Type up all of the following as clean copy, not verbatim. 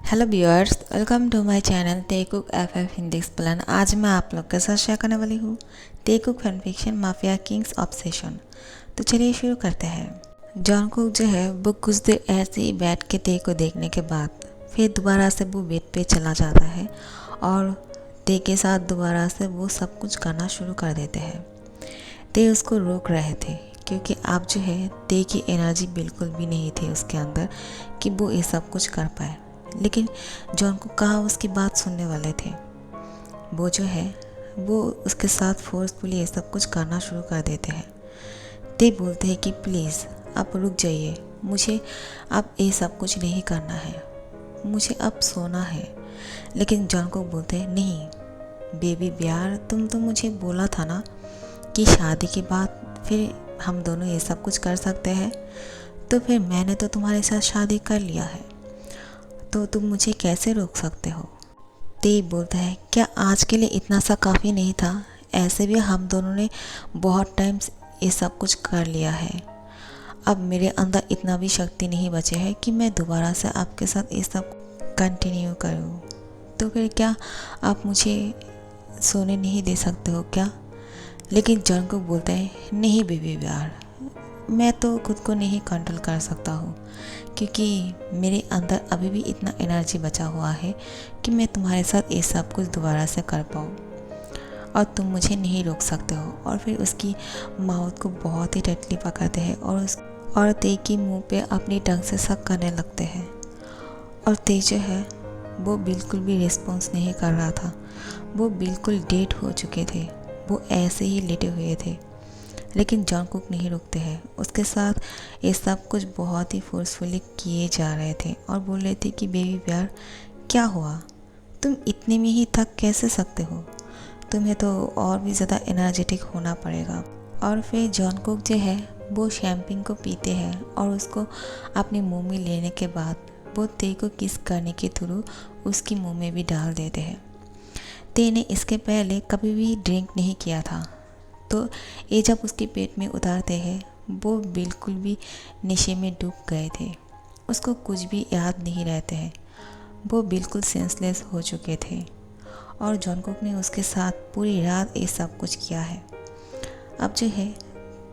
Hello viewers, welcome to my channel Taekook FF Hindi explain. आज मैं आप लोग के साथ शेयर करने वाली हूँ Taekook fan fiction mafia king's obsession. तो चलिए शुरू करते हैं। जॉनकुक जो है वो कुछ देर ऐसे ही बैठ के टे को देखने के बाद फिर दोबारा से वो बेड पे चला जाता है और टे के साथ दोबारा से वो सब कुछ करना शुरू कर देते हैं। टे उसको रोक रहे थे क्योंकि अब जो है टे की एनर्जी बिल्कुल भी नहीं थी उसके अंदर कि वो ये सब कुछ कर पाए। लेकिन जॉन को कहा उसकी बात सुनने वाले थे। वो जो है वो उसके साथ फोर्सफुली ये सब कुछ करना शुरू कर देते हैं। ते बोलते हैं कि प्लीज़ आप रुक जाइए, मुझे अब ये सब कुछ नहीं करना है, मुझे अब सोना है। लेकिन जॉन को बोलते हैं नहीं बेबी प्यार, तुम तो मुझे बोला था ना कि शादी के बाद फिर हम दोनों ये सब कुछ कर सकते हैं। तो फिर मैंने तो तुम्हारे साथ शादी कर लिया है, तो तुम मुझे कैसे रोक सकते हो। ते बोलता है क्या आज के लिए इतना सा काफ़ी नहीं था, ऐसे भी हम दोनों ने बहुत टाइम ये सब कुछ कर लिया है। अब मेरे अंदर इतना भी शक्ति नहीं बचे है कि मैं दोबारा से आपके साथ ये सब कंटिन्यू करूँ। तो फिर क्या आप मुझे सोने नहीं दे सकते हो क्या। लेकिन जॉन को बोलता है नहीं बेबी प्यार, मैं तो खुद को नहीं कंट्रोल कर सकता हूँ क्योंकि मेरे अंदर अभी भी इतना एनर्जी बचा हुआ है कि मैं तुम्हारे साथ ये सब कुछ दोबारा से कर पाऊँ और तुम मुझे नहीं रोक सकते हो। और फिर उसकी माउथ को बहुत ही टाइटली पकड़ते हैं और ते की मुंह पे अपनी टंग से सक करने लगते हैं। और ते जो है वो बिल्कुल भी रिस्पॉन्स नहीं कर रहा था, वो बिल्कुल डेड हो चुके थे, वो ऐसे ही लेटे हुए थे। लेकिन जॉन कुक नहीं रुकते हैं, उसके साथ ये सब कुछ बहुत ही फोर्सफुली किए जा रहे थे और बोल रहे थे कि बेबी प्यार क्या हुआ, तुम इतने में ही थक कैसे सकते हो, तुम्हें तो और भी ज़्यादा एनर्जेटिक होना पड़ेगा। और फिर जॉन कुक जो है वो शैम्पेन को पीते हैं और उसको अपने मुंह में लेने के बाद वो ते को किस करने के थ्रू उसकी मुंह में भी डाल देते हैं। ते ने इसके पहले कभी भी ड्रिंक नहीं किया था, तो ये जब उसके पेट में उतारते हैं वो बिल्कुल भी नशे में डूब गए थे, उसको कुछ भी याद नहीं रहते हैं, वो बिल्कुल सेंसलेस हो चुके थे। और जॉन कुक ने उसके साथ पूरी रात ये सब कुछ किया है। अब जो है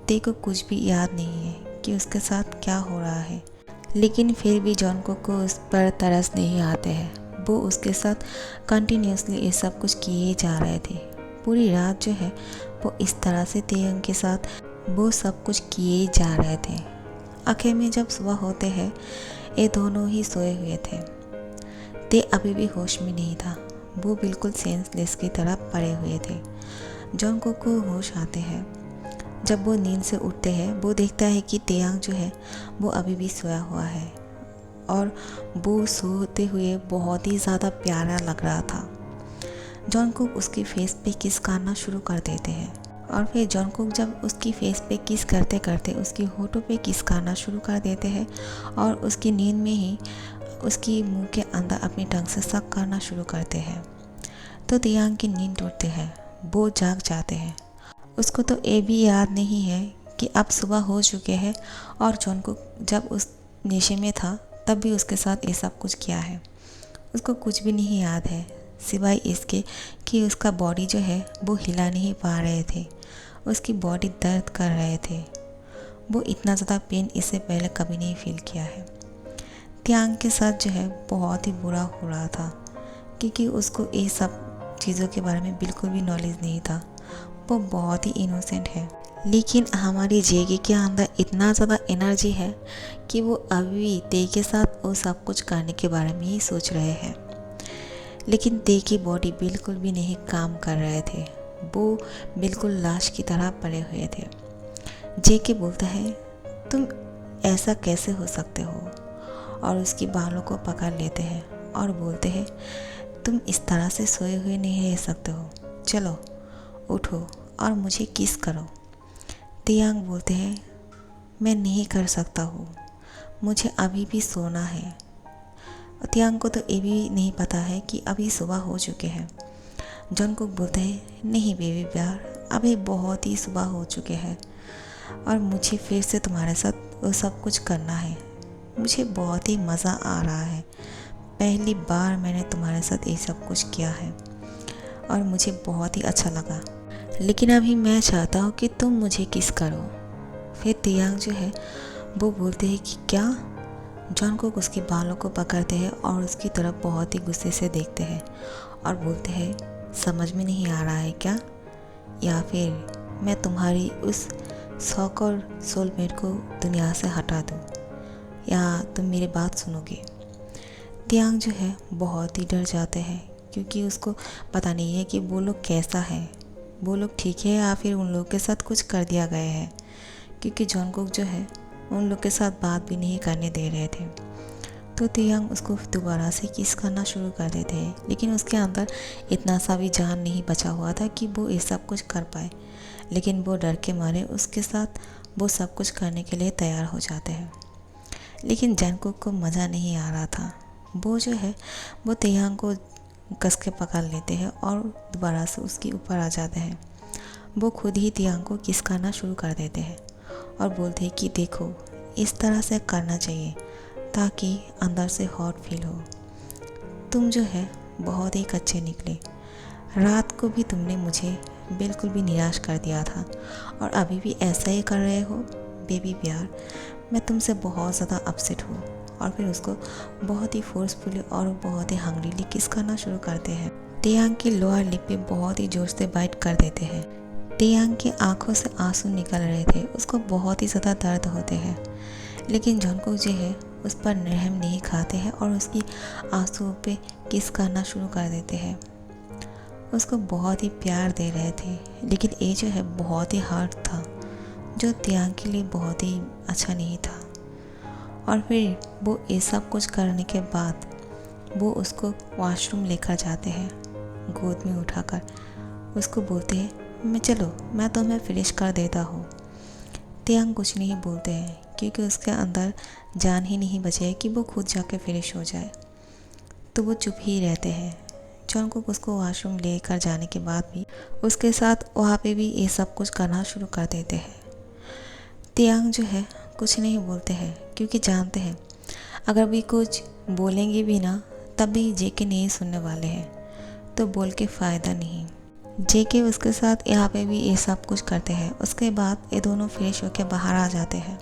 ते को कुछ भी याद नहीं है कि उसके साथ क्या हो रहा है। लेकिन फिर भी जॉन कुक को उस पर तरस नहीं आते हैं, वो उसके साथ कंटिन्यूसली ये सब कुछ किए जा रहे थे। पूरी रात जो है वो इस तरह से तेयंग के साथ वो सब कुछ किए जा रहे थे। आखिर में जब सुबह होते हैं ये दोनों ही सोए हुए थे। ते अभी भी होश में नहीं था, वो बिल्कुल सेंसलेस की तरह पड़े हुए थे। जॉन को होश आते हैं। जब वो नींद से उठते हैं वो देखता है कि तेयांग जो है वो अभी भी सोया हुआ है और वो सोते हुए बहुत ही ज़्यादा प्यारा लग रहा था। जॉन कुक उसकी फेस पे किस करना शुरू कर देते हैं और फिर जॉन कुक जब उसकी फेस पे किस करते करते उसकी होठों पे किस करना शुरू कर देते हैं और उसकी नींद में ही उसकी मुंह के अंदर अपनी टंग से सक करना शुरू करते हैं। तो तियांग की नींद टूटते हैं, वो जाग जाते हैं। उसको तो ये भी याद नहीं है कि अब सुबह हो चुके हैं और जॉन कुक जब उस नशे में था तब भी उसके साथ ये सब कुछ किया है। उसको कुछ भी नहीं याद है सिवाय इसके कि उसका बॉडी जो है वो हिला नहीं पा रहे थे, उसकी बॉडी दर्द कर रहे थे। वो इतना ज़्यादा पेन इससे पहले कभी नहीं फील किया है। त्यांग के साथ जो है बहुत ही बुरा हो रहा था क्योंकि उसको ये सब चीज़ों के बारे में बिल्कुल भी नॉलेज नहीं था, वो बहुत ही इनोसेंट है। लेकिन हमारी जेगी के अंदर इतना ज़्यादा एनर्जी है कि वो अभी ते के साथ वो सब कुछ करने के बारे में ही सोच रहे हैं। लेकिन ते की बॉडी बिल्कुल भी नहीं काम कर रहे थे, वो बिल्कुल लाश की तरह पड़े हुए थे। जे के बोलता है तुम ऐसा कैसे हो सकते हो और उसकी बालों को पकड़ लेते हैं और बोलते हैं तुम इस तरह से सोए हुए नहीं रह सकते हो, चलो उठो और मुझे किस करो। तियांग बोलते हैं मैं नहीं कर सकता हूँ, मुझे अभी भी सोना है। तियांग को तो ये भी नहीं पता है कि अभी सुबह हो चुके हैं। जॉन कुक बोलते हैं नहीं बेबी प्यार, अभी बहुत ही सुबह हो चुके हैं और मुझे फिर से तुम्हारे साथ वो सब कुछ करना है, मुझे बहुत ही मज़ा आ रहा है, पहली बार मैंने तुम्हारे साथ ये सब कुछ किया है और मुझे बहुत ही अच्छा लगा, लेकिन अभी मैं चाहता हूँ कि तुम मुझे किस करो। फिर तियांग जो है वो बोलते हैं कि क्या। जॉनकुक उसके बालों को पकड़ते हैं और उसकी तरफ बहुत ही गुस्से से देखते हैं और बोलते हैं, समझ में नहीं आ रहा है क्या, या फिर मैं तुम्हारी उस शौक और सोलमेट को दुनिया से हटा दूँ, या तुम मेरी बात सुनोगे। तियांग जो है बहुत ही डर जाते हैं क्योंकि उसको पता नहीं है कि वो लोग कैसा है, वो लोग ठीक है या फिर उन लोग के साथ कुछ कर दिया गया है, क्योंकि जॉनकुक जो है उन लोग के साथ बात भी नहीं करने दे रहे थे। तो तियांग उसको दोबारा से किस करना शुरू कर देते हैं, लेकिन उसके अंदर इतना सा भी जान नहीं बचा हुआ था कि वो ये सब कुछ कर पाए, लेकिन वो डर के मारे उसके साथ वो सब कुछ करने के लिए तैयार हो जाते हैं। लेकिन जॉनकुक को मज़ा नहीं आ रहा था। वो जो है वो तियांग को कस के पकड़ लेते हैं और दोबारा से उसके ऊपर आ जाते हैं। वो खुद ही तियांग को किस करना शुरू कर देते हैं और बोलते हैं कि देखो, इस तरह से करना चाहिए ताकि अंदर से हॉट फील हो। तुम जो है बहुत ही कच्चे निकले, रात को भी तुमने मुझे बिल्कुल भी निराश कर दिया था और अभी भी ऐसा ही कर रहे हो बेबी प्यार। मैं तुमसे बहुत ज़्यादा अपसेट हूँ। और फिर उसको बहुत ही फोर्सफुली और बहुत ही हंग्रीली किस करना शुरू करते हैं। तियांग की लोअर लिप पे बहुत ही जोर से बाइट कर देते हैं। तियांग की आंखों से आंसू निकल रहे थे, उसको बहुत ही ज़्यादा दर्द होते हैं, लेकिन जॉनकुक जो है उस पर रहम नहीं खाते हैं और उसकी आंसुओं पे किस करना शुरू कर देते हैं। उसको बहुत ही प्यार दे रहे थे, लेकिन ये जो है बहुत ही हार्ड था, जो तियांग के लिए बहुत ही अच्छा नहीं था। और फिर वो ये सब कुछ करने के बाद वो उसको वॉशरूम लेकर जाते हैं, गोद में उठाकर उसको बोलते हैं, मैं तुम्हें फ्रेश कर देता हूँ। तियांग कुछ नहीं बोलते हैं क्योंकि उसके अंदर जान ही नहीं बचे कि वो खुद जाके फ्रेश हो जाए, तो वो चुप ही रहते हैं। जॉनकुक उसको वॉशरूम लेकर जाने के बाद भी उसके साथ वहाँ पे भी ये सब कुछ करना शुरू कर देते हैं। तियांग जो है कुछ नहीं बोलते हैं क्योंकि जानते हैं अगर भी कुछ बोलेंगे भी ना तब भी जेके नहीं सुनने वाले हैं, तो बोल के फ़ायदा नहीं। जेके उसके साथ यहाँ पे भी ये सब कुछ करते हैं। उसके बाद ये दोनों फ्रेश होकर बाहर आ जाते हैं।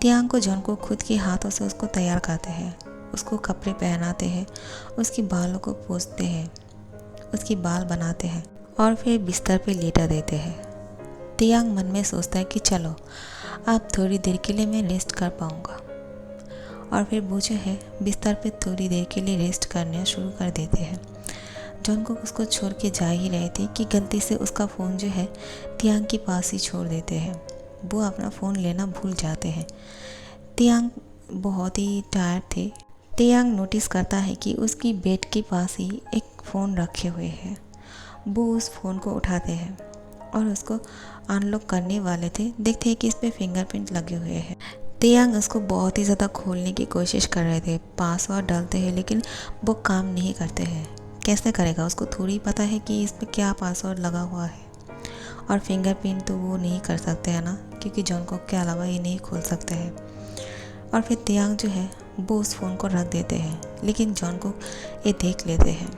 तियांग को जॉनकुक खुद के हाथों से उसको तैयार करते हैं, उसको कपड़े पहनाते हैं, उसके बालों को पोंछते हैं, उसकी बाल बनाते हैं और फिर बिस्तर पे लेटा देते हैं। तियांग मन में सोचता है कि चलो अब थोड़ी देर के लिए मैं रेस्ट कर पाऊँगा, और फिर वो जो है बिस्तर पे थोड़ी देर के लिए रेस्ट करना शुरू कर देते हैं। जॉनकुक उसको छोड़ के जा ही रहे थे कि गलती से उसका फ़ोन जो है तियांग के पास ही छोड़ देते हैं। वो अपना फ़ोन लेना भूल जाते हैं। तियांग बहुत ही टायर्ड थे। तियांग नोटिस करता है कि उसकी बेड के पास ही एक फ़ोन रखे हुए हैं। वो उस फ़ोन को उठाते हैं और उसको अनलॉक करने वाले थे, देखते हैं कि इस पर फिंगरप्रिंट लगे हुए हैं। तियांग उसको बहुत ही ज़्यादा खोलने की कोशिश कर रहे थे, पासवर्ड डालते हैं लेकिन वो काम नहीं करते हैं। कैसे करेगा, उसको थोड़ी पता है कि इस पर क्या पासवर्ड लगा हुआ है, और फिंगरप्रिंट तो वो नहीं कर सकते हैं ना, क्योंकि जॉनकुक के अलावा ये नहीं खोल सकते हैं। और फिर तियांग जो है वो उस फ़ोन को रख देते हैं, लेकिन जॉनकुक ये देख लेते हैं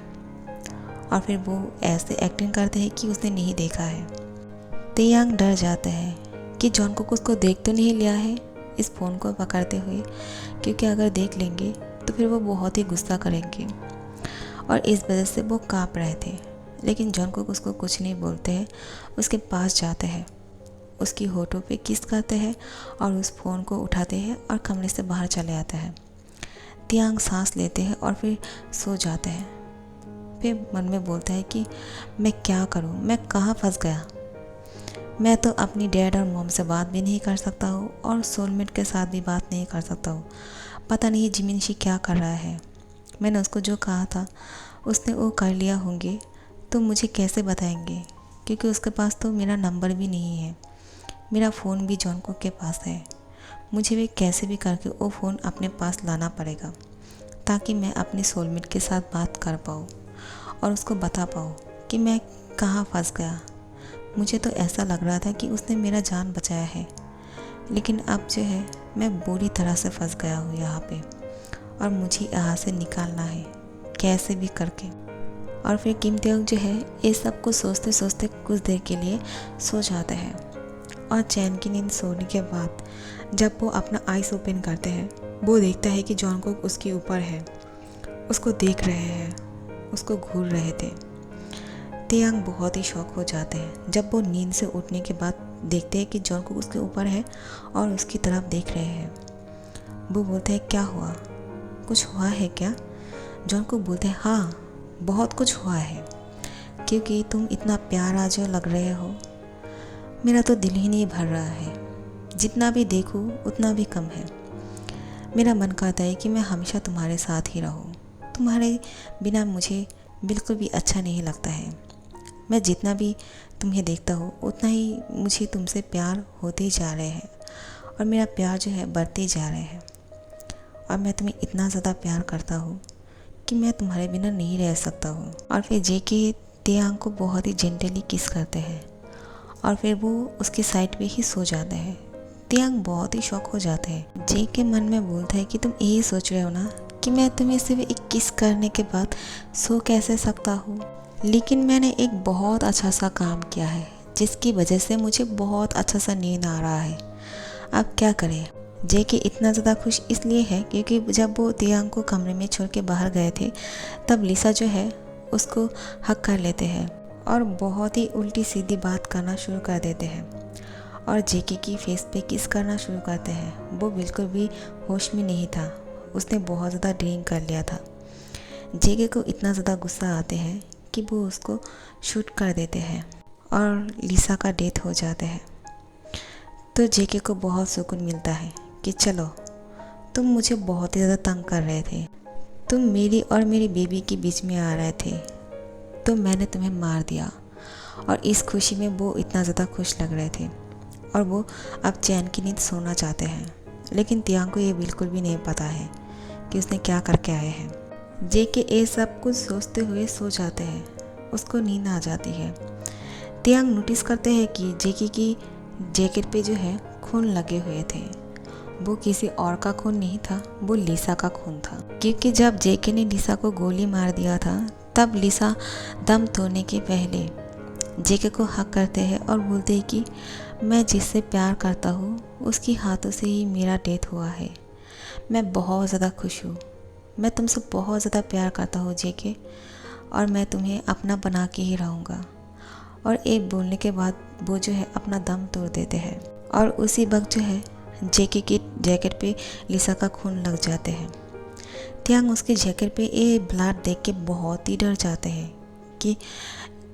और फिर वो ऐसे एक्टिंग करते हैं कि उसने नहीं देखा है। तियांग डर जाते हैं कि जॉनकुक उसको देख तो नहीं लिया है इस फ़ोन को पकड़ते हुए, क्योंकि अगर देख लेंगे तो फिर वो बहुत ही गुस्सा करेंगे, और इस वजह से वो काँप रहे थे। लेकिन जॉनकुक उसको कुछ नहीं बोलते हैं, उसके पास जाते हैं, उसकी होठों पे किस करते हैं और उस फ़ोन को उठाते हैं और कमरे से बाहर चले आते हैं। तियांग सांस लेते हैं और फिर सो जाते हैं। फिर मन में बोलता है कि मैं क्या करूं, मैं कहाँ फंस गया। मैं तो अपनी डैड और मॉम से बात भी नहीं कर सकता हूँ और सोलमेट के साथ भी बात नहीं कर सकता हूँ। पता नहीं जिमिनशी क्या कर रहा है। मैंने उसको जो कहा था उसने वो कर लिया होंगे, तो मुझे कैसे बताएंगे, क्योंकि उसके पास तो मेरा नंबर भी नहीं है। मेरा फ़ोन भी जॉनकुक के पास है। मुझे भी कैसे भी करके वो फ़ोन अपने पास लाना पड़ेगा ताकि मैं अपने सोलमेट के साथ बात कर पाऊँ और उसको बता पाऊँ कि मैं कहाँ फंस गया। मुझे तो ऐसा लग रहा था कि उसने मेरा जान बचाया है, लेकिन अब जो है मैं बुरी तरह से फंस गया हूँ यहाँ पे, और मुझे यहाँ से निकालना है कैसे भी करके। और फिर किम तेओक जो है ये सब कुछ सोचते सोचते कुछ देर के लिए सो जाता है। और चैन की नींद सोने के बाद जब वो अपना आइज़ ओपन करते हैं, वो देखता है कि जॉनकुक उसके ऊपर है, उसको देख रहे हैं, उसको घूर रहे थे। तेयांग बहुत ही शॉक हो जाते हैं जब वो नींद से उठने के बाद देखते हैं कि जॉनकुक उसके ऊपर है और उसकी तरफ देख रहे हैं। वो बोलते हैं क्या हुआ, कुछ हुआ है क्या? जॉनकुक बोलते हैं हाँ बहुत कुछ हुआ है, क्योंकि तुम इतना प्यारा जो लग रहे हो, मेरा तो दिल ही नहीं भर रहा है। जितना भी देखूं उतना भी कम है। मेरा मन करता है कि मैं हमेशा तुम्हारे साथ ही रहूं। तुम्हारे बिना मुझे बिल्कुल भी अच्छा नहीं लगता है। मैं जितना भी तुम्हें देखता हूँ उतना ही मुझे तुमसे प्यार होते जा रहे हैं और मेरा प्यार जो है बढ़ते जा रहे हैं। और मैं तुम्हें इतना ज़्यादा प्यार करता हूँ कि मैं तुम्हारे बिना नहीं रह सकता हूँ। और फिर जेके तेयांग को बहुत ही जेंटली किस करते हैं और फिर वो उसके साइड पे ही सो जाता है। तेयांग बहुत ही शॉक हो जाते हैं। जेके मन में बोलता है कि तुम यही सोच रहे हो ना कि मैं तुम्हें सिर्फ एक किस करने के बाद सो कैसे सकता हूँ, लेकिन मैंने एक बहुत अच्छा सा काम किया है जिसकी वजह से मुझे बहुत अच्छा सा नींद आ रहा है। अब क्या करें? जेके इतना ज़्यादा खुश इसलिए है क्योंकि जब वो तेयांग को कमरे में छोड़ के बाहर गए थे तब लिसा जो है उसको हक कर लेते हैं और बहुत ही उल्टी सीधी बात करना शुरू कर देते हैं और जेके की फेस पे किस करना शुरू करते हैं। वो बिल्कुल भी होश में नहीं था, उसने बहुत ज़्यादा ड्रिंक कर लिया था। जेके को इतना ज़्यादा गुस्सा आते हैं कि वो उसको शूट कर देते हैं और लिसा का डेथ हो जाता है। तो जेके को बहुत सुकून मिलता है कि चलो तुम मुझे बहुत ही ज़्यादा तंग कर रहे थे, तुम मेरी और मेरी बेबी के बीच में आ रहे थे, तो मैंने तुम्हें मार दिया। और इस खुशी में वो इतना ज़्यादा खुश लग रहे थे और वो अब चैन की नींद सोना चाहते हैं। लेकिन तेयांग को ये बिल्कुल भी नहीं पता है कि उसने क्या करके आए हैं। जेके ये सब कुछ सोचते हुए सो जाते हैं, उसको नींद आ जाती है। तेयांग नोटिस करते हैं कि जेके की जैकेट पे जो है खून लगे हुए थे। वो किसी और का खून नहीं था, वो लिसा का खून था, क्योंकि जब जेके ने लिसा को गोली मार दिया था तब लिसा दम तोड़ने के पहले जेके को हक करते हैं और बोलते हैं कि मैं जिससे प्यार करता हूँ उसकी हाथों से ही मेरा डेथ हुआ है। मैं बहुत ज़्यादा खुश हूँ, मैं तुमसे बहुत ज़्यादा प्यार करता हूँ जेके, और मैं तुम्हें अपना बना के ही रहूँगा। और एक बोलने के बाद वो जो है अपना दम तोड़ देते हैं और उसी वक्त जो है जेके की जैकेट पे लिसा का खून लग जाते हैं। तेयांग उसकी जैकेट पे ये ब्लड देख के बहुत ही डर जाते हैं कि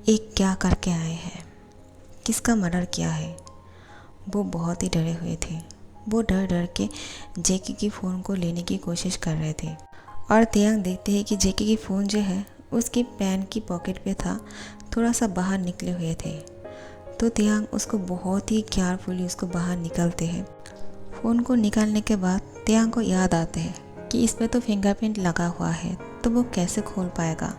एक क्या करके आए हैं, किसका मर्डर किया है। वो बहुत ही डरे हुए थे। वो डर डर के जेके की फ़ोन को लेने की कोशिश कर रहे थे और तेयांग देखते हैं कि जेके की फ़ोन जो है उसकी पैंट की पॉकेट पे था, थोड़ा सा बाहर निकले हुए थे। तो तेयांग उसको बहुत ही केयरफुली उसको बाहर निकलते हैं। फ़ोन को निकालने के बाद तेयांग को याद आते हैं कि इसमें तो फिंगरप्रिंट लगा हुआ है, तो वो कैसे खोल पाएगा।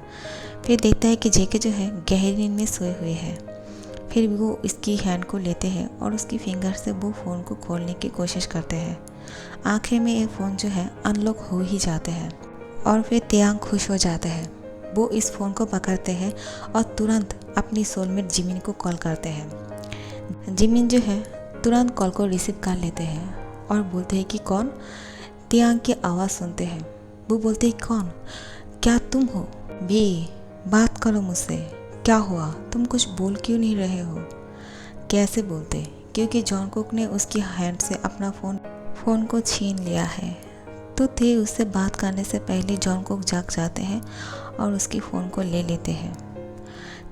फिर देखता है कि जेके जो है गहरी नींद में सोए हुए हैं। फिर वो इसकी हैंड को लेते हैं और उसकी फिंगर से वो फ़ोन को खोलने की कोशिश करते हैं। आखिर में ये फ़ोन जो है अनलॉक हो ही जाते हैं और फिर तेयांग खुश हो जाते हैं। वो इस फ़ोन को पकड़ते हैं और तुरंत अपनी सोलमेट जिमिन को कॉल करते हैं। जिमिन जो है तुरंत कॉल को रिसीव कर लेते हैं और बोलते हैं कि कौन। तेयांग की आवाज़ सुनते हैं। वो बोलते हैं कौन, क्या तुम हो? बे बात करो मुझसे, क्या हुआ, तुम कुछ बोल क्यों नहीं रहे हो? कैसे बोलते, क्योंकि जॉनकुक ने उसकी हैंड से अपना फ़ोन को छीन लिया है। तो थे उससे बात करने से पहले जॉनकुक जाग जाते हैं और उसकी फ़ोन को ले लेते हैं।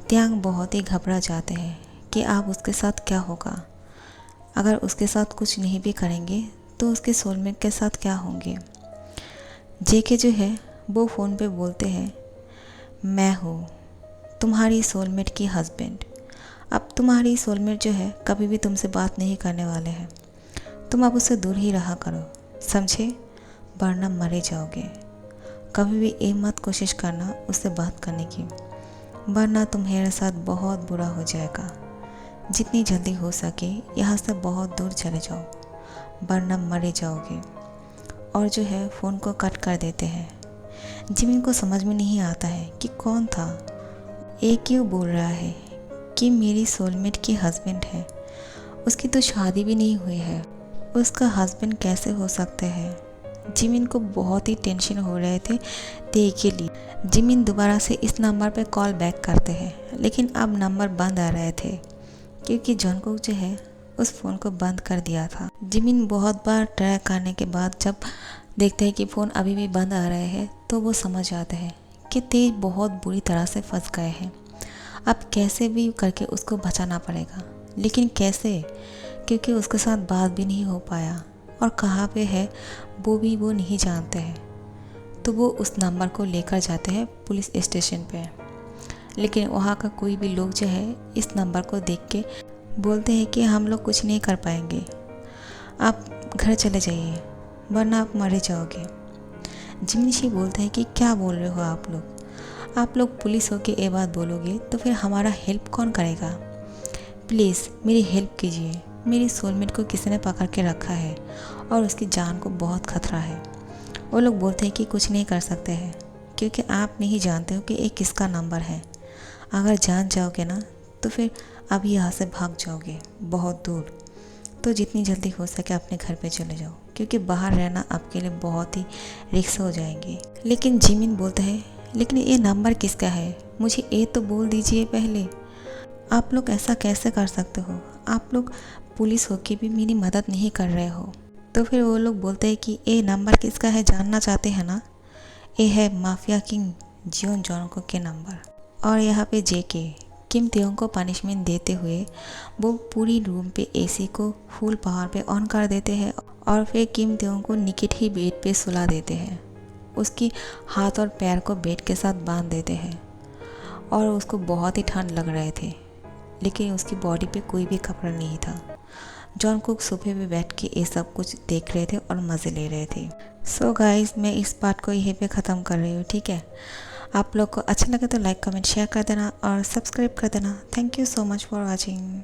तेयांग बहुत ही घबरा जाते हैं कि अब उसके साथ क्या होगा। अगर उसके साथ कुछ नहीं भी करेंगे तो उसके सोलमेट के साथ क्या होंगे। जेके जो है वो फ़ोन पे बोलते हैं, मैं हूँ तुम्हारी सोलमेट की हस्बैंड। अब तुम्हारी सोलमेट जो है कभी भी तुमसे बात नहीं करने वाले हैं। तुम अब उससे दूर ही रहा करो, समझे, वरना मरे जाओगे। कभी भी ये मत कोशिश करना उससे बात करने की, वरना तुम्हारे साथ बहुत बुरा हो जाएगा। जितनी जल्दी हो सके यहाँ से बहुत दूर चले जाओ, वरना मरे जाओगे। और जो है फ़ोन को कट कर देते हैं। जिमिन को समझ में नहीं आता है कि कौन था। ये क्यों बोल रहा है कि मेरी सोलमेट की हस्बैंड है। उसकी तो शादी भी नहीं हुई है, उसका हस्बैंड कैसे हो सकते हैं। जिमिन को बहुत ही टेंशन हो रहे थे ते के लिए। जिमिन दोबारा से इस नंबर पे कॉल बैक करते हैं, लेकिन अब नंबर बंद आ रहे थे क्योंकि जॉनकुक जो है उस फ़ोन को बंद कर दिया था। जिमिन बहुत बार ट्राई करने के बाद जब देखते हैं कि फ़ोन अभी भी बंद आ रहे हैं तो वो समझ जाते हैं कि ते बहुत बुरी तरह से फंस गए हैं। अब कैसे भी करके उसको बचाना पड़ेगा, लेकिन कैसे, क्योंकि उसके साथ बात भी नहीं हो पाया और कहाँ पे है वो भी वो नहीं जानते हैं। तो वो उस नंबर को लेकर जाते हैं पुलिस स्टेशन पे, लेकिन वहाँ का कोई भी लोग जो है इस नंबर को देख के बोलते हैं कि हम लोग कुछ नहीं कर पाएंगे, आप घर चले जाइए वरना आप मरे जाओगे। जिमिन बोलते हैं कि क्या बोल रहे हो आप लोग पुलिस हो के ये बात बोलोगे तो फिर हमारा हेल्प कौन करेगा। प्लीज़ मेरी हेल्प कीजिए, मेरी सोलमेट को किसी ने पकड़ के रखा है और उसकी जान को बहुत खतरा है। वो लोग बोलते हैं कि कुछ नहीं कर सकते हैं क्योंकि आप नहीं जानते हो कि ये किसका नंबर है। अगर जान जाओगे ना तो फिर अभी यहाँ से भाग जाओगे बहुत दूर। तो जितनी जल्दी हो सके अपने घर पे चले जाओ क्योंकि बाहर रहना आपके लिए बहुत ही रिस्क हो जाएंगे। लेकिन जिमिन बोलता है, लेकिन ये नंबर किसका है, मुझे ये तो बोल दीजिए पहले। आप लोग ऐसा कैसे कर सकते हो, आप लोग पुलिस होके भी मेरी मदद नहीं कर रहे हो। तो फिर वो लोग बोलते हैं कि ये नंबर किसका है जानना चाहते हैं ना, ये है माफिया किंग जियोन जॉनकुक के नंबर। और यहाँ पे जेके किम तेयोंग को पनिशमेंट देते हुए वो पूरी रूम पे एसी को फुल पावर पे ऑन कर देते हैं और फिर किम तेयोंग को निकट ही बेड पे सुला देते हैं। उसकी हाथ और पैर को बेड के साथ बांध देते हैं और उसको बहुत ही ठंड लग रहे थे, लेकिन उसकी बॉडी पे कोई भी कपड़ा नहीं था। जॉनकुक सोफे पे बैठ के ये सब कुछ देख रहे थे और मज़े ले रहे थे। सो गाइस, मैं इस पार्ट को यहीं पे ख़त्म कर रही हूँ, ठीक है। आप लोग को अच्छा लगे तो लाइक कमेंट शेयर कर देना और सब्सक्राइब कर देना। Thank you so much for watching.